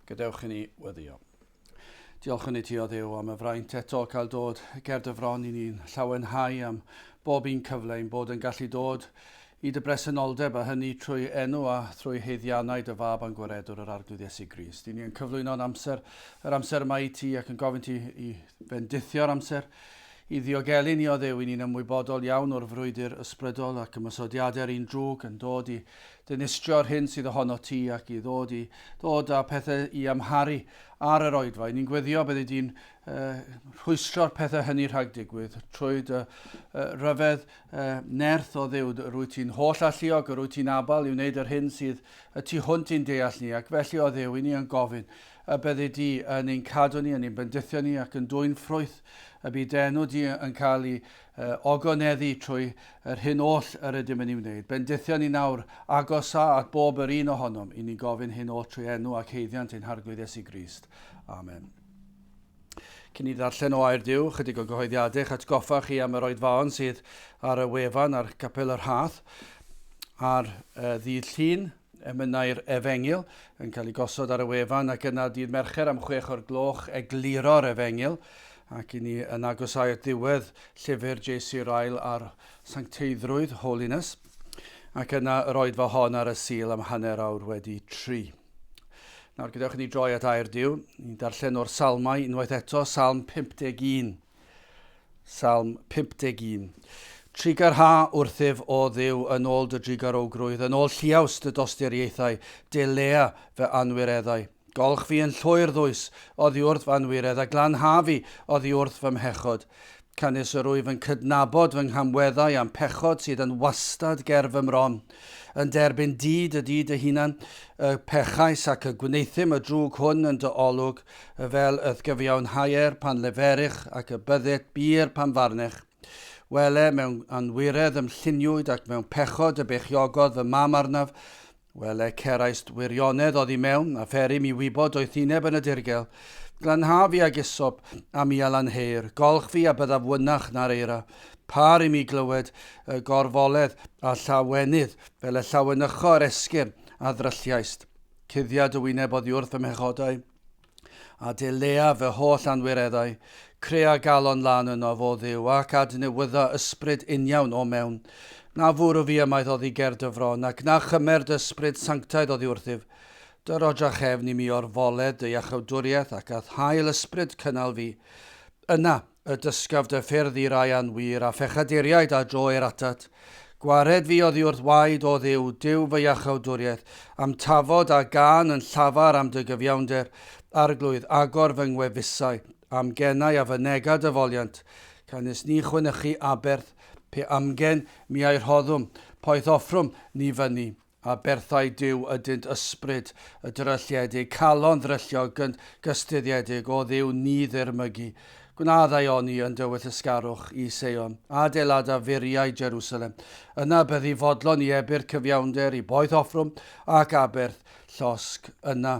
Gadewch i ni weddio. Diolch yn i ti o Dduw am y fraint eto cael dod ger dy fron i ni'n llawenhau am bob un cyfle ein bod yn gallu dod i dy bresenoldeb a hynny trwy enw a trwy heiddiannau dy fab a'n gwaredwr yr arglwydd Iesu Grist. I ni yn cyflwyno'n amser, yr amser yma i ti ac yn gofyn ti i bendithio'r amser i ddiogelu ni o Dduw i ni'n ymwybodol iawn o'r frwydr ysbrydol ac ymysodiadau'r un drwg yn dod i dynistio'r hyn sydd ohono ti ac i ddod â pethau i amharu ar yr oedfa. Ni'n gweddio bydde di'n rhwystro'r pethau hynny rhag digwydd trwy dy ryfedd nerth o Dduw. Rwy ti'n holl alluog, rwy ti'n abal i wneud yr hyn sydd y tu hwnt i'n deall ni ac felly o Dduw i ni yn gofyn y bydde di yn ein cadw ni, yn ein bendithio ni ac yn dwy'n ffrwyth y bydd enw di yn cael ei ogoneddu trwy yr hyn oll yr ydym yn ei wneud. Bendithio ni nawr agos at bob yr un ohonom i ni gofyn hyn oll trwy enw ac heiddiant ein harglwydd Iesu Grist. Amen. Cyn i ddarllen o air Duw, chydig o gyhoeddiadau eich atgoffa chi am yr oedfaon sydd ar y wefan ar Nghapel yr Rhath a'r ddydd Llun, emynau'r Efengil yn cael ei gosod ar y wefan ac yna dydd Mercher am 6 o'r gloch egluro'r Efengil ac i ni yn agosau at ddiwedd llyfr Jesu'r ail ar Sancteiddrwydd, Holiness, ac yna yr oedfa hon ar y Sul am hanner awr wedi 3. Nawr, gadewch i ni droi at air Duw, ni'n darllen o'r Salmau unwaith eto, Salm 51. Salm 51. Trigar ha wrthyf o Dduw yn ôl dy drigarogrwydd, yn ôl lliaws dy dosturiaethau, Dilea fy anwireddau. Golch fi yn llwyr ddwys oddi wrth fy anwiredd, a glan ha fi oddi wrth fy mhechod. Canis yr wyf yn cydnabod fy nghamweddau am pechod sydd yn wastad ger fy mron. Yn derbyn dyd dy hunan, y pechais ac y gwneithim y drwg hwn yn dy olwg, fel ydd gyfiawn haier pan leferych ac y byddet bir pan farnech. Wele mewn anwiredd ymlluniwyd ac mewn pechod y bechiogodd fy mam arnaf. Wele ceraist wirionedd oddi mewn, a pherim i wybod oedd hineb yn y dirgel. Glanha fi ag isob am i alanheir, golch fi a byddaf wynach na'r eira. Par i mi glywed y gorfoledd a llawenydd, fel y llawanycho'r esgyrn a ddrylliaist. Cuddiad y wyneb oddi wrth fy mechodau, a Dilea fy holl anwireddau. Crea galon lan yno fo Dduw ac adnewydda ysbryd uniawn o mewn. Na fwrw fi ymaith oddi ger dy fron ac na chymer dy ysbryd sanctaidd oddi wrthyf. Dy roja chefn i mi o'r foled dy iachawdwriaeth ac ath hael ysbryd cynnal fi. Yna y dysgaf dy ffyrdd i rai anwyr a phechaduriaid a droi'r atat. Gwared fi oddi wrth waed o Dduw, Duw fy iachawdwriaeth, am tafod a gan yn llafar am dy gyfiawnder, arglwydd agor fy ngwefusau, am gennau a fy negad y foliant. Canis ni chwynychu aberth, pe amgen mi a'i rhoddwm, poeth offrwm ni fyny, a berthau Duw ydynt ysbryd y drylliedig, calon ddrylliog gystyddiedig o Dduw ni ddirmygu. Gwnaddau oni yn dywyll ysgarwch i Seion, adeilad a furiau Jerusalem. Yna byddi fodlon i ebyr cyfiawnder i boeth offrwm ac aberth llosg. Yna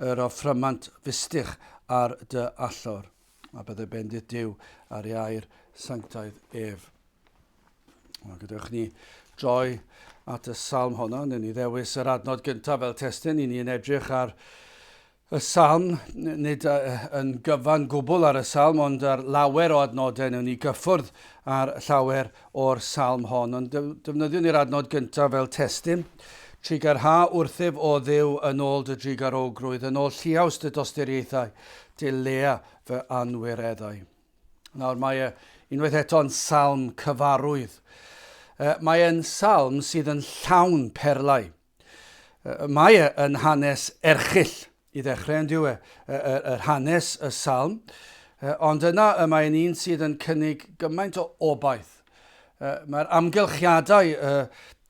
yr offrymant fystych ar dy allor. A bydde bendith Duw ar ei air sanctaidd ef. Gadewch ni droi at y salm honno, nyn ni ddewis yr adnod gyntaf fel testyn, i ni'n edrych ar y salm, nid yn gyfan gwbl ar y salm, ond ar lawer o adnodau nyn ni gyffwrdd ar llawer o'r salm hon. Ond defnyddiwn ni'r adnod gyntaf fel testyn. Trigar ha wrthyf o Dduw yn ôl dy drigarogrwydd, yn ôl lliaws dy dosturiaethau, Dilea fy anwireddau. Nawr mae unwaith eto'n salm cyfarwydd. Mae e'n salm sydd yn llawn perlau. Mae e'n hanes erchyll i ddechrau yn diwe, yr hanes y salm, ond yna mae'n un sydd yn cynnig gymaint o obaith. Mae'r amgylchiadau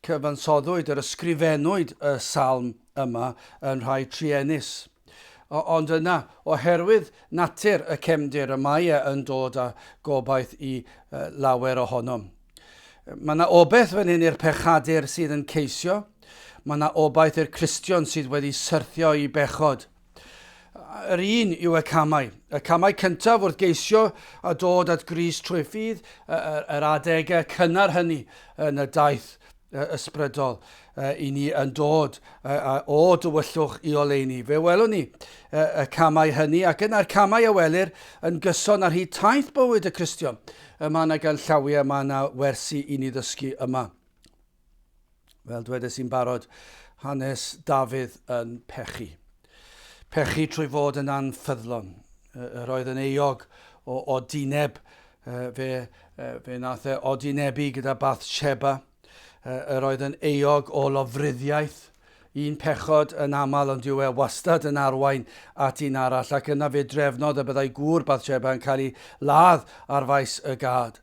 cyfansoddwyd, yr ysgrifennwyd y salm yma yn rhai triennus. Ond yna, oherwydd natur y cefndir, mae yn dod â gobaith i lawer ohonom. Mae yna obaith fan hyn i'r pechadur sydd yn ceisio. Mae yna obaith i'r Cristion sydd wedi syrthio i bechod. Yr un yw y camau. Y camau cyntaf wrth geisio a dod at Grist trwy ffydd, yr adegau cynnar hynny yn y daith ysbrydol. i ni yn dod o dywyllwch i oleuni. Fe welwn ni y camau hynny, ac yna'r camau y welir yn gyson ar hyd taith bywyd y Cristion. Yma na gan llawiau, yma na wersi i ni ddysgu yma. Fel dwedes i'n barod, hanes Dafydd yn pechu. Pechu trwy fod yn anffyddlon. Yr oedd yn eog o dineb, fe nath e odinebu gyda Bathsheba. Yr oedd yn eog o lofruddiaeth, un pechod yn aml, ond yw e wastad yn arwain at un arall, ac yna fe drefnod y byddai gŵr Bathsheba yn cael ei ladd ar faes y gad.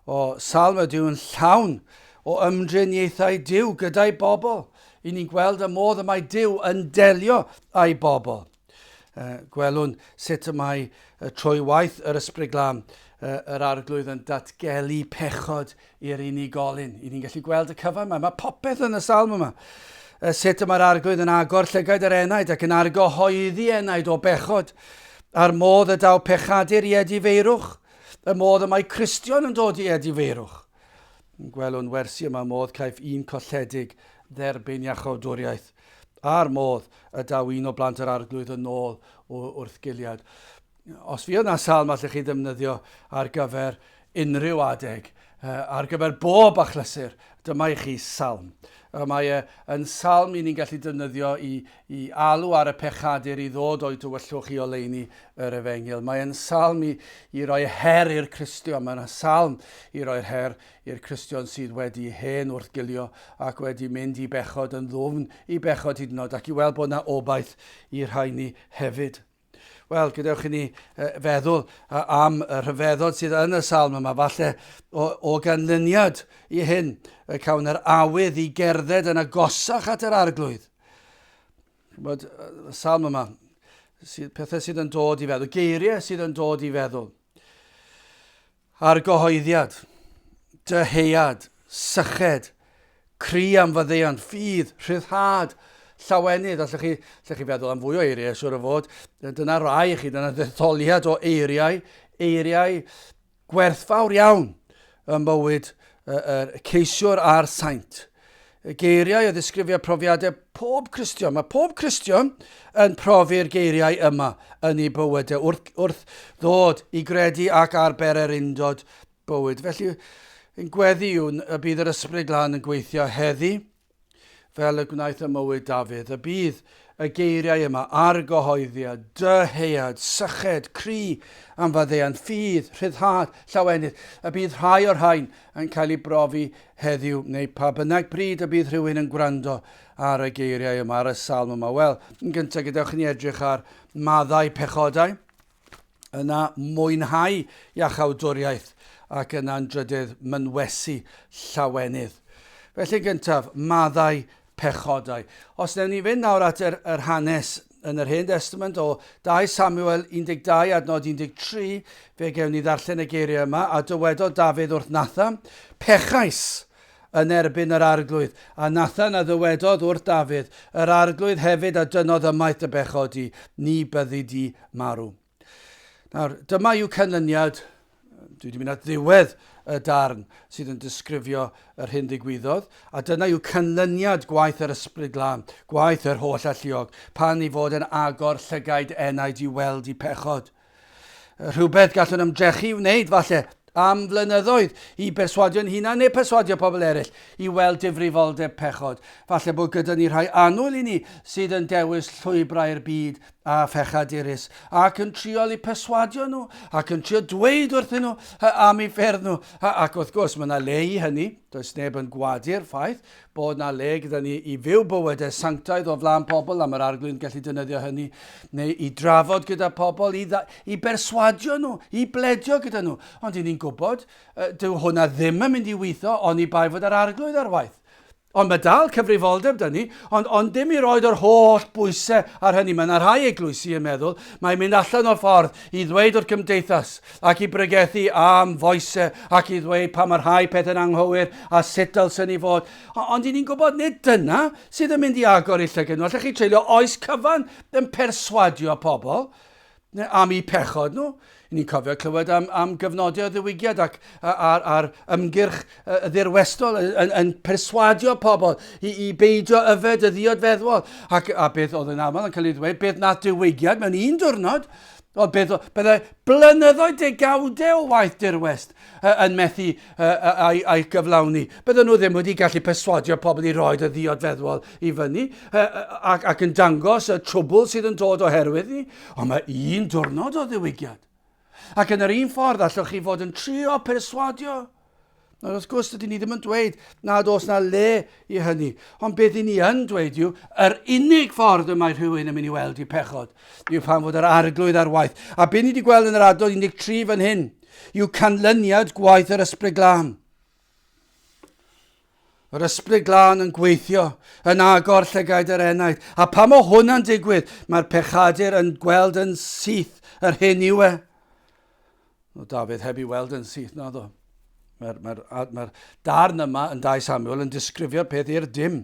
O Salm ydyw yn llawn o ymdriniaethau Duw gyda'i bobl. I ni'n gweld y modd y mae Duw yn delio â'i bobl. Gwelwn sut y mae trwy waith yr ysbryd glân yr arglwydd yn datgelu pechod i'r unigolyn. I ni'n gallu gweld y cyfan yma. Mae popeth yn y salm yma. Sut y mae'r arglwydd yn agor llygaid yr enaid ac yn argyhoeddi enaid o bechod. A'r modd y daw pechadur i edifeirwch. Y modd y mae Cristion yn dod i edifeirwch. Gwelwn wersi yma modd caiff un colledig dderbyn iachawdwriaeth. A'r modd y daw un o blant yr arglwydd yn ôl wrth giliad. Os fi yna salm allech chi ddefnyddio ar gyfer unrhyw adeg, ar gyfer bob achlysur, dyma i chi salm. Mae yn salm i ni'n gallu defnyddio i alw ar y pechadur i ddod o'i dywyllwch i oleuni yr efengil. Mae yn salm i roi her i'r Cristion. Mae'n salm i roi'r her i'r Cristion sydd wedi hen wrth gilio ac wedi mynd i bechod yn ddwfn i bechod hyd yn oed, ac i weld bod yna obaith i'r rhain ni hefyd. Wel, gadewch i ni feddwl am y rhyfeddod sydd yn y salm yma, falle o ganlyniad i hyn, cawn yr awydd i gerdded yn agosach at yr arglwydd. Bod y salm yma, pethau sydd yn dod i feddwl, geiriau sydd yn dod i feddwl. Argyhoeddiad, dyheuad, syched, cri am faddeuant, ffydd, rhyddhad, llawenydd. Allech chi feddwl am fwy o eiriau, siwr o fod. Dyna rai i chi, dyna ddetholiad o eiriau gwerthfawr iawn yn bywyd y ceisiwr a'r saint. Geiriau o ddisgrifio profiadau pob Cristion. Mae pob Cristion yn profi'r geiriau yma yn ei bywydau wrth ddod i gredu ac arberer undod bywyd. Felly, yn gweddi y bydd yr ysbryd glân yn gweithio heddi, fel y gwnaeth y mywyd Dafydd. Y bydd y geiriau yma, argyhoeddiad, dyheuad, syched, cri am faddeuant, ffydd, rhyddhad, llawenydd. Y bydd rhai o'r rhain yn cael ei brofi heddiw, neu pa bynnag bryd y bydd rhywun yn gwrando ar y geiriau yma, ar y salm yma. Wel, yn gyntaf gadewch ni edrych ar maddau pechodau. Yna mwynhau iachawdwriaeth ac yna'n drydydd mynwesu llawenydd. Felly gyntaf, maddau pechodau. Os newn ni fynd nawr at yr hanes yn yr Hen Testament o 2 Samuel 12 adnod 13, fe gewn ni ddarllen y geiriau yma, a dywedodd Dafydd wrth Nathan, pechais yn erbyn yr arglwydd. A Nathan a dywedodd wrth Dafydd, yr arglwydd hefyd a dynodd ymaith y bechod i, ni byddi di marw. Nawr, dyma yw canlyniad, dwi wedi mynd at ddiwedd y darn sydd yn disgrifio yr hyn ddigwyddodd, a dyna yw canlyniad gwaith yr ysbryd glân, gwaith yr holl alluog, pan i fod yn agor llygaid enaid i weld i pechod. Rhywbeth gallwn ymdrechu wneud falle am flynyddoedd i berswadio'n hunan neu perswadio pobl eraill i weld difrifoldeb pechod. Falle bod gyda ni rhai annwyl i ni sydd yn dewis llwybrau'r byd a phechadurus ac yn triol i perswadio nhw ac yn trio dweud wrthyn nhw am eu ffyrdd nhw. Ac wrth gwrs mae yna le i hynny, does neb yn gwadu'r ffaith bod yna le gyda ni i fyw bywydau sanctaidd o flaen pobl, am yr arglwydd gallu defnyddio hynny, neu i drafod gyda pobl, i berswadio nhw, i bledio gyda nhw. Ond i ni'n gwybod, dyw hwnna ddim yn mynd i weithio ond i bai fod yr arglwydd ar waith. Ond mae dal cyfrifoldeb dyn ni, ond dim i roed o'r holl bwysau ar hynny. Mae yna rhai eglwysi yn meddwl, mae'n mynd allan o'r ffordd i ddweud o'r cymdeithas ac i bregethu am foesau ac i ddweud pa mae'r rhai pethau'n anghywir a sut dylsyn ni fod. Ond i ni'n gwybod nid dyna sydd yn mynd i agor i llygad nhw. Allech chi treulio oes cyfan yn perswadio pobl. am eu pechod nhw. Ni'n cofio clywed am gyfnodau ddiwygiad ac ar ymgyrch y ddirwestol yn perswadio pobl i beidio yfed y ddiodfeddol. A beth oedd yn aml yn cael ei ddweud, beth na diwygiad mewn un diwrnod, byddai blynyddoedd degawdau o waith dirwest yn methu a'i gyflawni. Bydden nhw ddim wedi gallu perswadio pobl i roed y ddiodfeddol i fyny ac yn dangos y trwbl sydd yn dod oherwydd ni. Ond mae un diwrnod o ddiwygiad. Ac yn yr un ffordd allwch chi fod yn trio perswadio. Wrth gwrs, dydyn ni ddim yn dweud nad oes na le i hynny. Ond beth i ni yn dweud yw, yr unig ffordd y mae rhywun yn mynd i weld i pechod yw pan fod yr arglwydd ar waith. A be ni wedi gweld yn yr adnod 13 fan hyn yw canlyniad gwaith yr ysbryd glân. Yr ysbryd glân yn gweithio, yn agor llygaid yr enaid. A pa mae hwnna'n digwydd, mae'r pechadur yn gweld yn syth yr hyn yw e. Dafydd heb i weld yn syth na ddo. Mae'r darn yma yn 2 Samuel yn disgrifio'r peth i'r dim.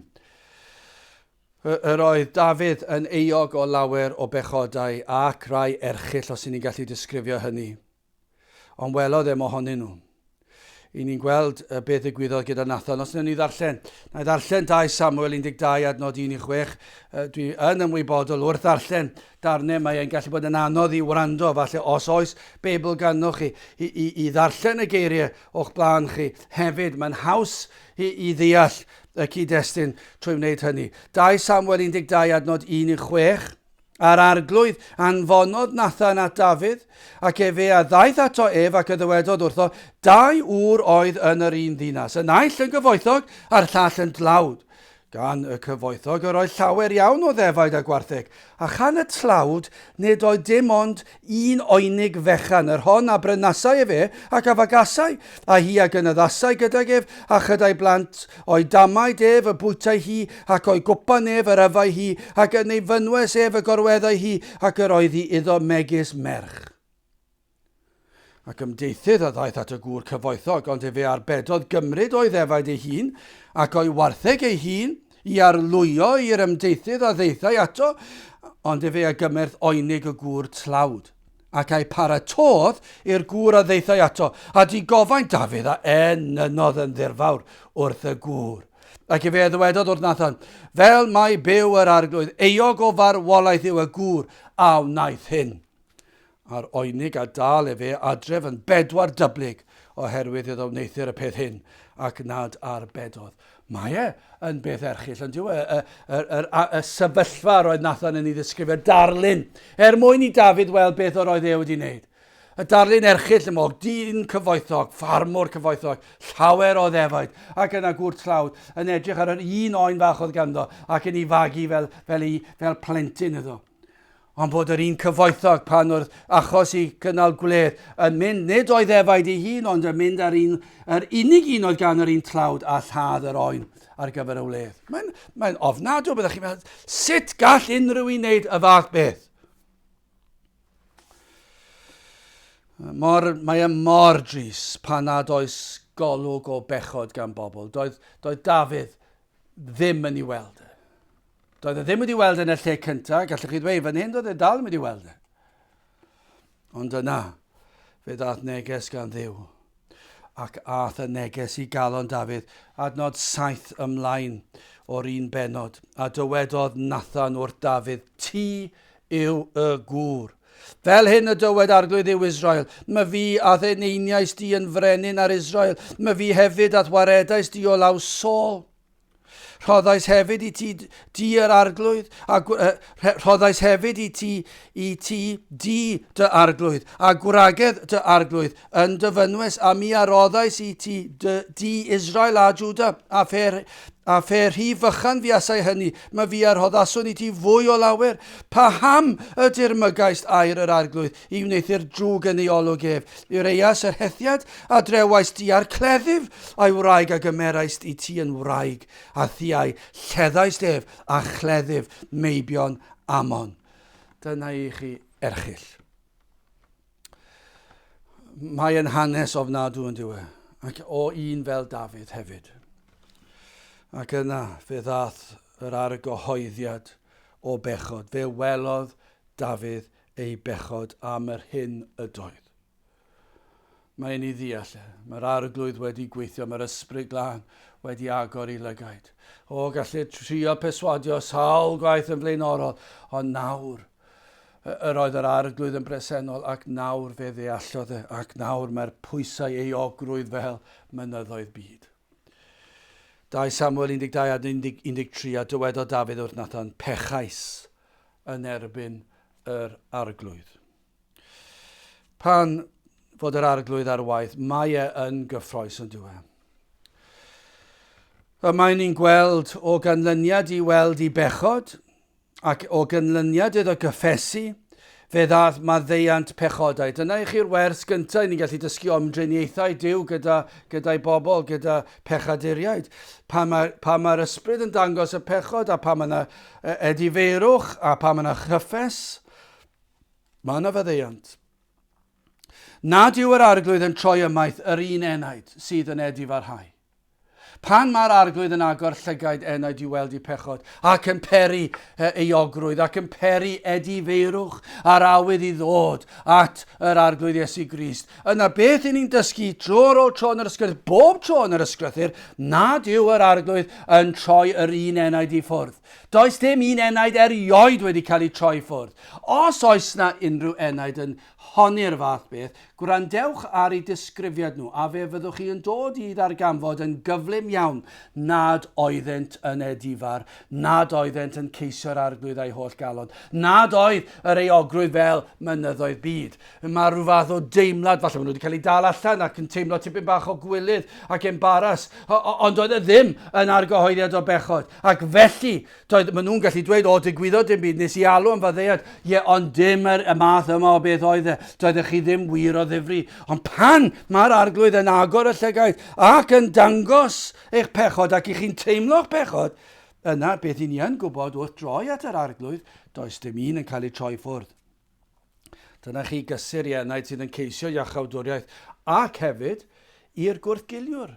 Yr oedd Dafydd yn euog o lawer o bechodau ac rai erchill os ni'n gallu disgrifio hynny. Ond welodd ohonyn nhw. I ni'n gweld beth ddigwyddodd gyda Nathan. Os wnawn ni ddarllen, na i ddarllen 2 Samuel 12 adnod 1-6. Dwi yn ymwybodol wrth ddarllen darnau mae e'n gallu bod yn anodd i wrando. Falle os oes Beibl ganddoch chi i ddarllen y geiriau o'ch blaen chi. Hefyd mae'n haws i ddeall y cyd-destun trwy wneud hynny. 2 Samuel 12 adnod 1-6. A'r arglwydd anfonodd Nathan at Dafydd ac efe a ddaeth ato ef ac y ddywedodd wrtho 2 ŵr oedd yn yr un ddinas. Y naill yn gyfoethog a'r llall yn dlawd. Gan y cyfoethog yr oedd llawer iawn o ddefaid a gwartheg. A chan y tlawd nid oedd dim ond un oenig fechan. Yr hon a brynasau efe ac afagasau. A hi ac yn addasau gydag ef a chydau blant o'i damaid ef y bwytau hi ac o'i gwpan ef yr yfau hi ac yn ei fynwes ef y gorweddau hi ac yr oedd hi iddo megis merch. Ac ymdeithydd a ddaeth at y gŵr cyfoethog, ond efe arbedodd gymryd o'i ddefaid ei hun ac o'i wartheg ei hun i arlwyo i'r ymdeithydd a ddeithau ato, ond efe a gymerth oenig y gŵr tlawd. Ac a'i paratodd i'r gŵr a ddeithau ato, a di gofain Dafydd a enynodd yn ddirfawr wrth y gŵr. Ac efe ddwedodd wrth Nathan, fel mae byw yr arglwydd, eog o farwolaeth yw y gŵr, a wnaeth hyn. A'r oenig a dal efe adref yn 4 dyblyg oherwydd iddo wneithio'r y peth hyn ac nad arbedodd. Mae yn beth erchill, yn dyw y sefyllfa roedd Nathan yn ei ddisgrifio, darlun, mwyn i Dafydd weld beth oedd e wedi wneud. Y darlun erchill yma, dyn cyfoethog, ffarmwr cyfoethog, llawer o ddefaid, ac yna gŵr tlawd yn edrych ar yr un oen fach oedd ganddo ac yn ei fagu fel plentyn iddo. Ond bod yr un cyfoethog pan wrth achos i gynnal gwledd yn mynd nid oedd ddefaid ei hun, ond yn mynd ar yr unig un oedd gan yr un tlawd a lladd yr oen ar gyfer y wledd. Mae'n ofnadw, byddwch chi'n meddwl, sut gall unrhyw un wneud y fath beth? Mae mor dris pan nad oes golwg o bechod gan bobl. Doedd Dafydd ddim yn ei weld. Doedd e ddim wedi weld yn y lle cyntaf, gallwch chi ddweud fan hyn, doedd e dal wedi weld e. Ond yna, fe dath neges gan Dduw. Ac ath y neges i galon Dafydd, adnod 7 ymlaen o'r un benod. A dywedodd Nathan wrth Dafydd, ti yw y gŵr. Fel hyn y dywed arglwydd yw Israel, mae fi a ddeneiniais di yn frenin ar Israel, mae fi hefyd a waredais di o law Saul. Rhoddais hefyd i ti di yr arglwydd, a rhoddais hefyd i ti di dy arglwydd, a gwragedd dy arglwydd yn dyfynwys, a mi aroddais i ti di Israel a Juda, a pher hi fychan fi asau hynny, mae fi arhoddaswn i ti fwy o lawer. Paham ydy'r mygaist air yr arglwydd, i wneithio'r drwg yn ei olwg ef. Yw'r eias yr hethiad, a drewais di ar cleddyf, a'i wraig a gymerais i ti yn wraig, a thiau lleddais ef a chleddyf meibion Amon. Dyna i chi erchill. Mae'n hanes ofnadw yn diwe, ac o un fel Dafydd hefyd. Ac yna fe ddath yr argyhoeddiad o bechod. Fe welodd Dafydd ei bechod am yr hyn ydoedd. Mae'n ei ddeall. Mae'r arglwydd wedi gweithio, mae'r ysbryd glân wedi agor I lygaid. Gallu trio perswadio sawl gwaith yn flaenorol, ond nawr yr oedd yr arglwydd yn bresennol ac nawr fe ddeallodd ac nawr mae'r pwysau ei ogrwydd fel mynyddoedd byd. 2 Samuel 12 a 13 a dywedodd Dafydd wrth Nathan pechais yn erbyn yr arglwydd. Pan fod yr arglwydd ar waith, mae yn gyffroes yn diwedd. Mae ni'n gweld o ganlyniad I weld I bechod ac o ganlyniad iddo gyffesu fe ddath maddeiant pechodau. Dyna I chi'r wers gyntaf ni'n gallu dysgu omdriniaethau Duw gyda'i bobl, gyda pechaduriaid. Pa mae'r ysbryd yn dangos y pechod a pa mae yna ediferwch a pa mae yna chyffes, mae yna faddeiant. Nad yw yr arglwydd yn troi ymaith yr un enaid sydd yn edifarhau. Pan mae'r arglwydd yn agor llygaid enaid I weld I pechod ac yn peri ei ogrwydd ac yn peri edifeirwch a'r awydd I ddod at yr arglwydd Iesu Grist. Yna beth ni'n dysgu tro'r o tro yn yr ysgryth, bob tro yn yr ysgrythyr, nad yw yr arglwydd yn troi yr un enaid I ffwrdd. Does dim un enaid erioed wedi cael ei troi ffwrdd. Os oes na unrhyw enaid yn honi'r fath beth, gwrandewch ar ei disgrifiad nhw, a fe fyddwch chi yn dod I ddarganfod yn gyflym iawn nad oeddent yn edifar, nad oeddent yn ceisio'r arglwydd a'i holl galon, nad oedd yr eogrwydd fel mynyddoedd byd. Mae rhyw fath o deimlad, falle maen nhw wedi cael ei dal allan ac yn teimlo tipyn bach o gwylydd ac embaras, ond oedd ddim yn argyhoeddiad o bechod. Ac felly, maen nhw'n gallu dweud, digwyddodd dim byd, nes I alw yn faddeuad, ond dim y math yma o beth oedd e. Doeddech chi ddim wir o ddifri. Ond pan mae'r arglwydd yn agor y llygaid ac yn dangos eich pechod ac I chi'n teimlo'ch pechod, yna beth I ni yn gwybod wrth droi at yr arglwydd, does dim un yn cael ei troi ffwrdd. Dyna chi gysur I enaid sydd yn ceisio iachawdwriaeth ac hefyd i'r gwrthgiliwr.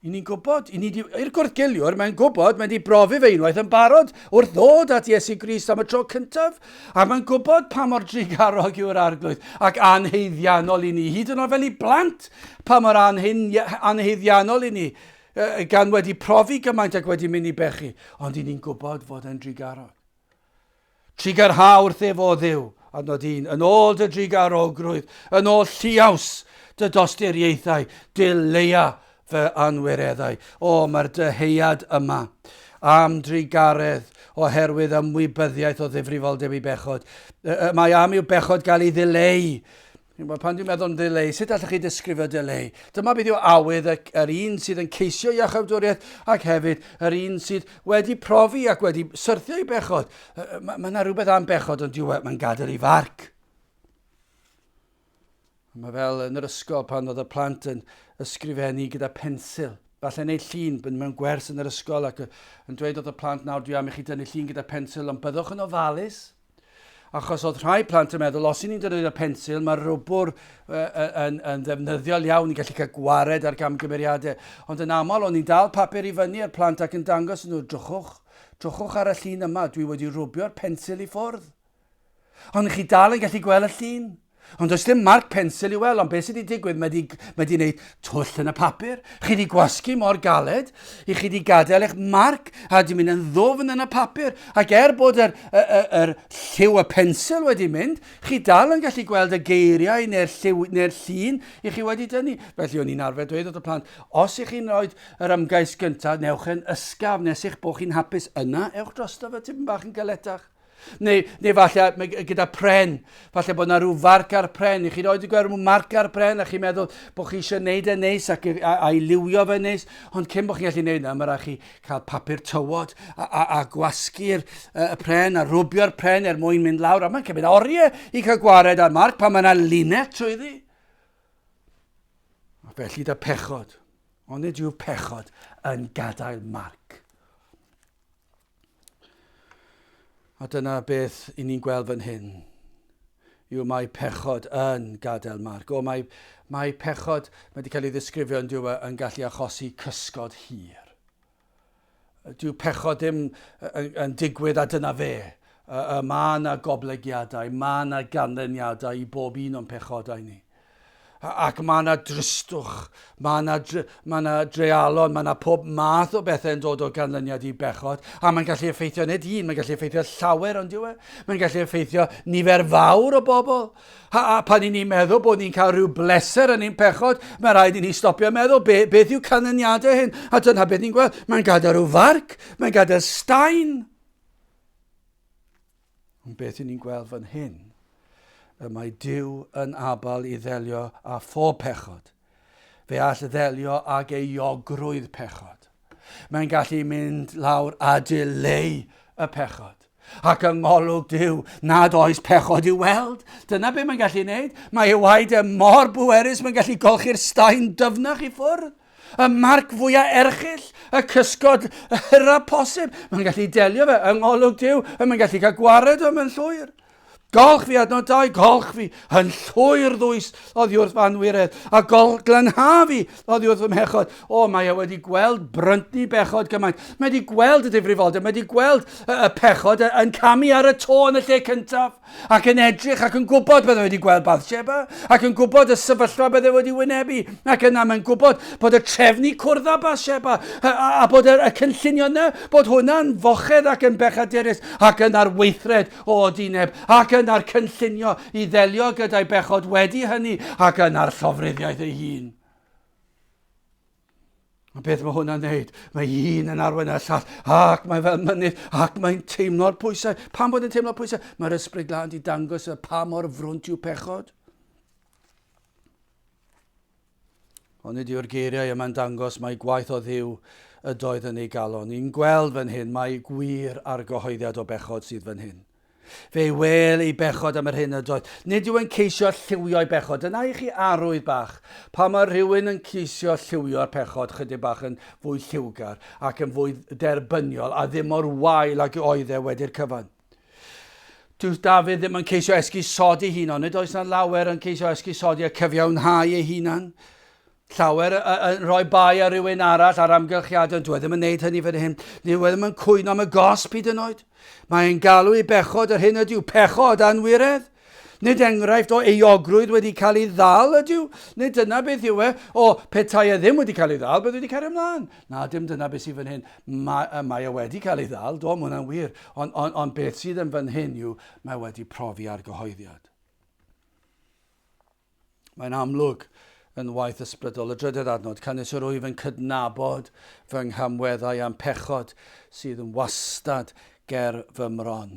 I ni'n gwybod, i'r gwrthgiliwr, mae'n gwybod, mae'n di brofi fe unwaith yn barod wrth ddod at Iesu Grist am y tro cyntaf, a mae'n gwybod pa mor drigarog yw'r arglwydd ac anheiddiannol I ni, hyd yn oed fel I blant, pa mor anheiddiannol I ni, gan wedi profi gymaint ac wedi mynd I bechu, ond I ni'n gwybod fod e'n drigarog. Trigarhawr ef o ddiw, adnod 1, yn ôl dy drigarogrwydd, yn ôl lliaws dy dosturiaethau, Dilea fy anwireddau. Mae'r dyheuad yma am drigaredd oherwydd ymwybyddiaeth o ddifrifoldeb I bechod. Mae am i'w bechod gael ei ddileu. Pan dwi'n meddwl am ddileu, sut allwch chi disgrifio ddileu? Dyma beth yw awydd yr un sydd yn ceisio iachawdwriaeth ac hefyd yr un sydd wedi profi ac wedi syrthio I bechod. Mae yna rhywbeth am bechod ond mae'n gadael ei farc. Mae fel yn yr ysgol pan oedd y plant yn ysgrifennu gyda pensil. Falle neud llun mewn gwers yn yr ysgol ac yn dweud oedd y plant nawr dwi am I chi dynnu llun gyda pensil, ond byddwch yn ofalus. Achos oedd rhai plant yn meddwl, os ni'n dynnu pensil, mae'r rwbwr yn ddefnyddiol iawn I gallu cael gwared ar gamgymeriadau. Ond yn aml, o'n i'n dal papur I fyny ar plant ac yn dangos nhw, drwchwch ar y llun yma, dwi wedi rwbio'r pensil I ffwrdd. Ond chi dal yn gallu gweld y llun. Ond does dim marc pensil I weld, ond beth sydd wedi digwydd, mae wedi gwneud twll yn y papur. Chi wedi gwasgu mor galed, I chi wedi gadael eich marc a wedi mynd yn ddwfn yn y papur. Ac bod yr lliw y pensil wedi mynd, chi dal yn gallu gweld y geiriau neu'r llun I chi wedi dynnu. Felly o'n i'n arfer dweud wrth y plant, os I chi'n rhoi yr ymgais gyntaf, newch yn ysgaf nes i'ch bod chi'n hapus yna, ewch drosto fe tipyn bach yn galetach. Neu falle gyda pren, falle bod yna rhyw farc ar pren, I chi roed I gweld rhyw marc ar pren a chi'n meddwl bod chi eisiau gwneud e neis ac a'i liwio fe neis, ond cyn bod chi'n gallu gwneud yna, mae rhaid chi cael papur tywod a gwasgu'r pren a rwbio'r pren mwyn mynd lawr, a mae'n cymryd oriau I cael gwared ar marc pan mae yna linell trwyddi. Felly da pechod, ond nid yw pechod yn gadael marc. A dyna beth I ni'n gweld fan hyn, yw mae pechod yn gadael marc. Mae pechod, mae wedi cael ei ddisgrifio yn gallu achosi cysgod hir. Dyw pechod ddim yn digwydd a dyna fe. Mae yna goblygiadau, mae yna ganlyniadau i bob un o'n pechodau ni. Ac mae yna dristwch, mae yna dreialon, mae yna pob math o bethau yn dod o ganlyniad i bechod, a mae'n gallu effeithio nid un, mae'n gallu effeithio llawer ond diwe, mae'n gallu effeithio nifer fawr o bobl. A pan i ni'n meddwl bod ni'n cael rhyw bleser yn ein pechod, mae rhaid i ni stopio meddwl beth yw canlyniadau hyn, a dyna beth ni'n gweld, mae'n gadael rhyw farc, mae'n gadael staen. Ond beth ni'n gweld fan hyn, y mae Duw yn abal i ddelio â phob pechod. Fe all ddelio ag euogrwydd pechod. Mae'n gallu mynd lawr a dileu y pechod. Ac yng ngolwg Duw nad oes pechod i'w weld. Dyna beth mae'n gallu wneud. Mae ei waed mor bwerus, mae'n gallu golchi'r staen dyfnach i ffwrdd. Y marc fwyaf erchyll, y cysgod hyra posib. Mae'n gallu delio fe yng ngolwg Duw, a mae'n gallu cael gwared o mewn llwyr. Golch fi adnod 2, golch fi yn llwyr ddwys oddi wrth fanwired, a glynha fi oddi wrth fy mechod. Mae wedi gweld bryntni bechod gymaint. Mae wedi gweld y difrifoldeb, mae wedi gweld y pechod yn camu ar y to yn y lle cyntaf, ac yn edrych ac yn gwybod beth wedi gweld Bathsheba, ac yn gwybod y sefyllfa beth wedi wynebu, ac yna mae'n gwybod bod y trefnu cwrdd â Bathsheba, a bod y cynllunio yna, bod hwnna'n fochedd ac yn bechaderus, ac yn arweithred o dineb, ac yna'r cynllunio i ddelio gyda'i bechod wedi hynny, ac yna'r llofruddiaeth ei hun. A beth mae hwnna'n neud? Mae un yn arwain y llall, ac mae fel mynydd, ac mae'n teimlo'r pwysau. Pam bod yn teimlo'r pwysau? Mae'r ysbryd glân di dangos y pa mor frwnt yw pechod. Ond nid yw'r geiriau yma'n dangos mae gwaith o Dduw y doedd yn ei galon. Ni'n gweld fan hyn, mae gwir ar gyhoeddiad o bechod sydd fan hyn. Fe wel ei bechod am yr hyn y doedd. Nid yw'n ceisio lliwio'i bechod. Dyna i chi arwydd bach. Pa mae rhywun yn ceisio lliwio'r pechod chydig bach yn fwy lliwgar ac yn fwy derbyniol a ddim o'r wael ac oedd e wedi'r cyfan. Dyw Dafydd ddim yn ceisio esgusodi hunan. Nid oes na lawer yn ceisio esgusodi a cyfiawnhau ei hunan. Llawer yn rhoi bai ar rhywun arall ar amgylchiadau, dwi ddim yn neud hynny fan hyn. Dwi ddim yn cwyno am y gosb hyd yn oed. Mae'n galw i bechod yr hyn ydyw pechod anwiredd. Nid enghraifft o euogrwydd wedi cael ei ddal ydyw. Nid dyna beth yw e. Petai e ddim wedi cael ei ddal, beth wedi cael ei ymlaen. Na, dim dyna beth sydd fan hyn. Mae e wedi cael ei ddal, do, mae hwnna'n wir. Ond beth sydd yn fan hyn yw, mae wedi profi ar gyhoeddiad. Mae'n amlwg yn waith ysbrydol. Y drydydd adnod, canis yr wyf yn cydnabod fy nghamweddau am pechod sydd yn wastad ger fy mron.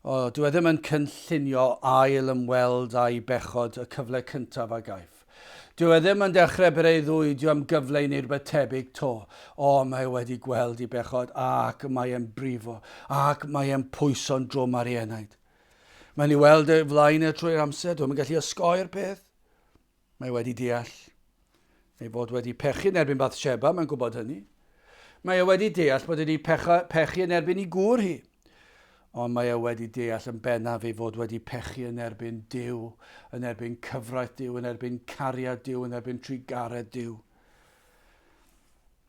Dwi ddim yn cynllunio ail ymweld â'i bechod y cyfle cyntaf a gaif. Dwi ddim yn dechrau breuddwydio am gyfle i wneud rhywbeth tebyg to. Mae wedi gweld ei bechod ac mae e'n brifo ac mae e'n pwyso'n drwm ar ei enaid. Mae'n ei weld y flaen e trwy'r amser, dwi'n gallu osgoi'r peth. Mae wedi deall. Ei fod wedi pechu yn erbyn Bathsheba, mae'n gwybod hynny. Mae wedi deall bod wedi pechu yn erbyn ei gŵr hi. Ond mae wedi deall yn bennaf ei fod wedi pechu yn erbyn Duw, yn erbyn cyfraith Duw, yn erbyn cariad Duw, yn erbyn trigared Duw.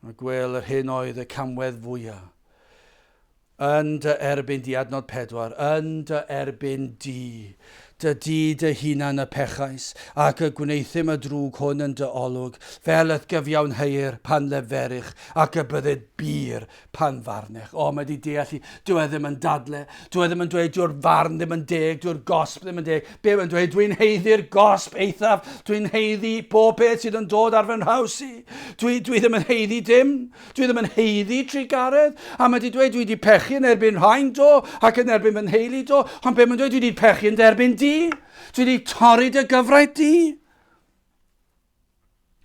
Mae gwel yr hyn oedd y camwedd fwyaf. Yn dy erbyn di adnod 4, yn dy erbyn di. Dy di dy hunan y pechais, ac y gwneithym y drwg hwn yn dy olwg, fel yth gyfiawn heir pan leferych, ac y byddyd bir pan farnech. Mae di deall i, dwi ddim yn dadle, dwi ddim yn dweud dyw'r farn ddim yn deg, dyw'r gosb ddim yn deg. Be mae'n dweud, dwi'n heiddi'r gosb eithaf, dwi'n heiddi bob beth sydd yn dod ar fy nhaws i. Dwi ddim yn heiddi dim, dwi ddim yn heiddi trigaredd, a mae di dweud, dwi di pechu yn erbyn rhain do, ac yn erbyn fy nheulu do, ond be mae'n dweud, dwi di pechu yn erbyn di. Dwi wedi torri dy gyfraith di.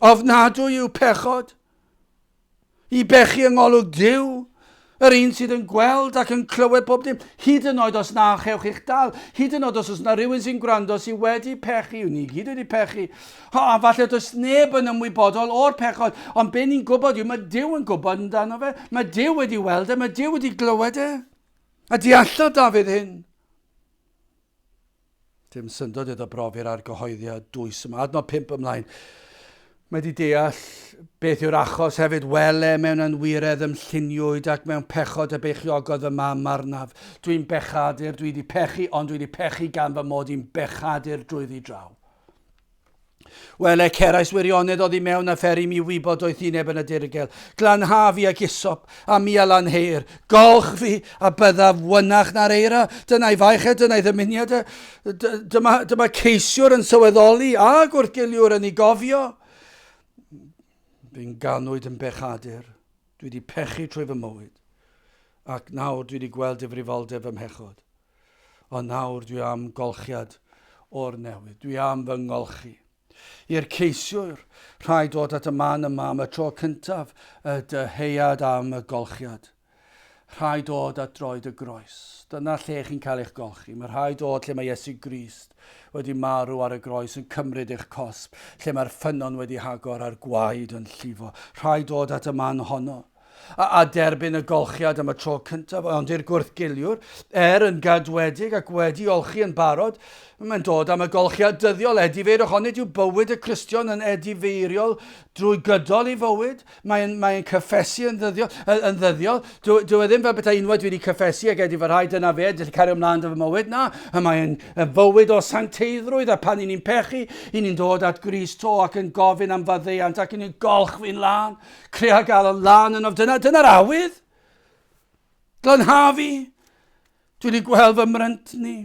Ofnadwy yw pechod. I bechu yng ngolwg Duw. Yr un sydd yn gweld ac yn clywed bob dim. Hyd yn oed os na chewch i'ch dal. Hyd yn oed os oes na rhywun sy'n gwrando sydd wedi pechu. Ni gyd wedi pechu. A falle does neb yn ymwybodol o'r pechod. Ond be ni'n gwybod yw, mae Duw yn gwybod amdano fe. Mae Duw wedi weld e. Mae Duw wedi glywed e. A deallodd Dafydd hyn. Dim syndod iddo brofi'r argyhoeddiad dwys yma. Adnod 5 ymlaen. Mae wedi deall beth yw'r achos hefyd wele mewn anwiredd ymlluniwyd ac mewn pechod y beichiogodd y mam arnaf. Dwi'n bechadur, dwi wedi pechu, ond dwi wedi pechu gan fy mod i'n bechadur drwyddi draw. Wele cerais wirionedd oedd i mewn a pheri mi wybod oedd hineb yn y dirgel. Glanhafi ac isop a mi alan heir. Golch fi a byddaf wynach na'r eira. Dyna'i faiched, dyna'i ddymuniad. Dyma ceisiwr yn sylweddoli a gwrthgiliwr yn ei gofio. Fi'n ganwyd yn bechadur. Dwi wedi pechu trwy fy mywyd. Ac nawr dwi wedi gweld difrifoldeb ym mhechod. Ond nawr dwi am golchiad o'r newydd. Dwi am fy ngolchi. I'r ceisiwr, rhaid dod at y man yma am y tro cyntaf, y dyheuad am y golchiad. Rhaid dod at droed y groes. Dyna lle chi'n cael eich golchi. Mae rhaid dod lle mae Iesu Grist wedi marw ar y groes yn cymryd eich cosb, lle mae'r ffynon wedi hagor a'r gwaed yn llifo. Rhaid dod at y man honno. A derbyn y golchiad am y tro cyntaf, ond i'r gwrthgiliwr, yn gadwedig ac wedi olchi yn barod, mae'n dod am y golchiad dyddiol. Edifeir ohonydd yw bywyd y Cristion yn edifeiriol drwy gydol i fywyd. Mae'n cyffesu yn ddyddiol. Dwi ddim fel bethau unwaith wedi cyffesu ac edif yr rhaid yna fe, dwi'n cario ymlaen dy fy mywyd na. Mae'n fywyd o sancteiddrwydd a pan ni'n pechu, ni'n dod at Grist to ac yn gofyn am faddeuant ac ni'n golch fi'n lan, creu gael yn lan yn of dyna'r awydd. Glanhafi, dwi wedi gweld fy mrynt ni.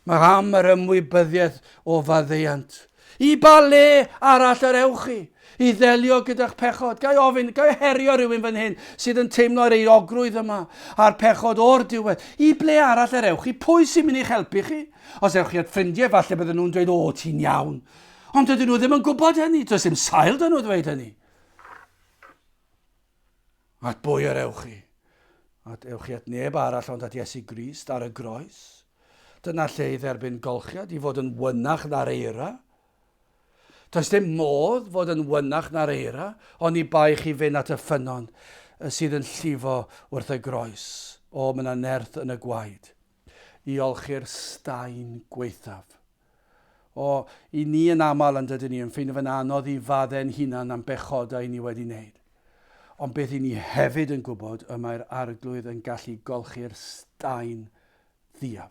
Mae am yr ymwybyddiaeth o faddeuant. I ba le arall yr ewch chi? I ddelio gyda'ch pechod. Gai herio rhywun fan hyn sydd yn teimlo'r eiogrwydd yma a'r pechod o'r diwedd. I ble arall yr ewch chi? Pwy sy'n mynd i'ch helpu chi? Os ewch chi at ffrindiau, falle bydden nhw'n dweud, o, ti'n iawn. Ond dydyn nhw ddim yn gwybod hynny. Does dim sail dyn nhw dweud hynny. At bwy yr ewch chi? At ewch chi at neb arall ond at Iesu Grist ar y groes. Dyna lle i dderbyn golchiad, i fod yn wynach na'r eira. Does dim modd fod yn wynach na'r eira, ond i bai chi fynd at y ffynon sydd yn llifo wrth y groes. O, mae yna nerth yn y gwaed. I olchi'r staen gweithaf. O, i ni yn aml yn dydyn ni yn ffeindio fe'n anodd i fadde'n hunan am bechodau ni wedi wneud. Ond beth i ni hefyd yn gwybod y mae'r arglwydd yn gallu golchi'r staen ddiaf.